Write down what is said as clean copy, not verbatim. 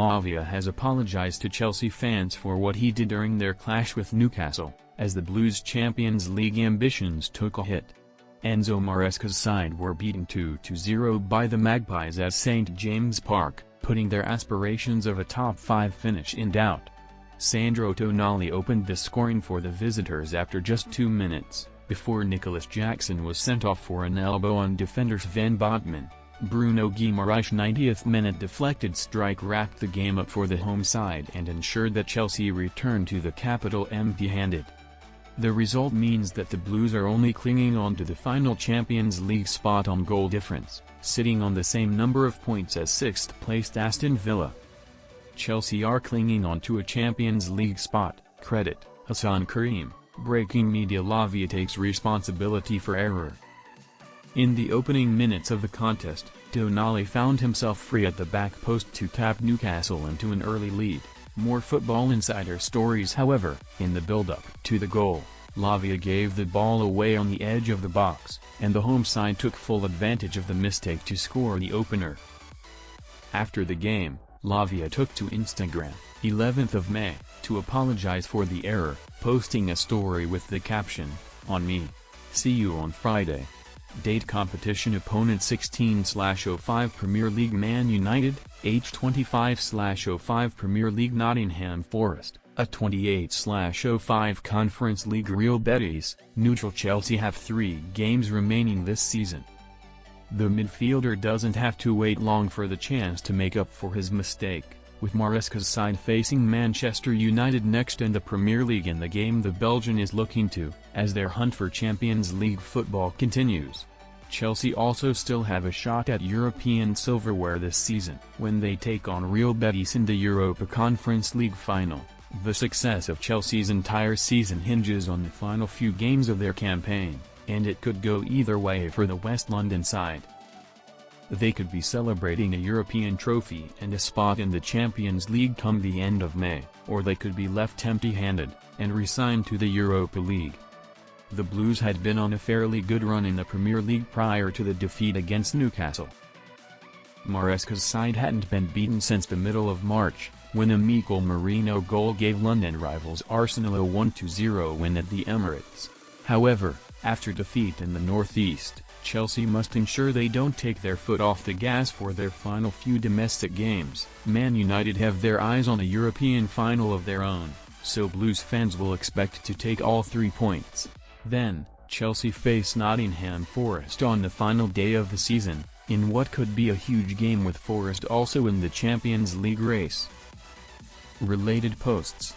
Lavia has apologized to Chelsea fans for what he did during their clash with Newcastle, as the Blues' Champions League ambitions took a hit. Enzo Maresca's side were beaten 2-0 by the Magpies at St James Park, putting their aspirations of a top-5 finish in doubt. Sandro Tonali opened the scoring for the visitors after just 2 minutes, before Nicolas Jackson was sent off for an elbow on defender Sven Botman. Bruno Guimaraes' 90th minute deflected strike wrapped the game up for the home side and ensured that Chelsea returned to the capital empty-handed. The result means that the Blues are only clinging on to the final Champions League spot on goal difference, sitting on the same number of points as 6th-placed Aston Villa. Chelsea are clinging on to a Champions League spot, credit Hassan Karim. Breaking media Lavia takes responsibility for error. In the opening minutes of the contest, Tonali found himself free at the back post to tap Newcastle into an early lead. More Football Insider stories. However, in the build-up to the goal, Lavia gave the ball away on the edge of the box, and the home side took full advantage of the mistake to score the opener. After the game, Lavia took to Instagram, 11th of May, to apologize for the error, posting a story with the caption, "On me. See you on Friday." Date competition opponent 16/05 Premier League Man United, H 25/05 Premier League Nottingham Forest, A 28/05 Conference League Real Betis, neutral Chelsea have 3 games remaining this season. The midfielder doesn't have to wait long for the chance to make up for his mistake, with Maresca's side facing Manchester United next in the Premier League in the game the Belgian is looking to, as their hunt for Champions League football continues. Chelsea also still have a shot at European silverware this season, when they take on Real Betis in the Europa Conference League final. The success of Chelsea's entire season hinges on the final few games of their campaign, and it could go either way for the West London side. They could be celebrating a European trophy and a spot in the Champions League come the end of May, or they could be left empty-handed, and re-signed to the Europa League. The Blues had been on a fairly good run in the Premier League prior to the defeat against Newcastle. Maresca's side hadn't been beaten since the middle of March, when a Mikel Merino goal gave London rivals Arsenal a 1-0 win at the Emirates. However, after defeat in the Northeast, Chelsea must ensure they don't take their foot off the gas for their final few domestic games. Man United have their eyes on a European final of their own, so Blues fans will expect to take all 3 points. Then, Chelsea face Nottingham Forest on the final day of the season, in what could be a huge game with Forest also in the Champions League race. Related posts.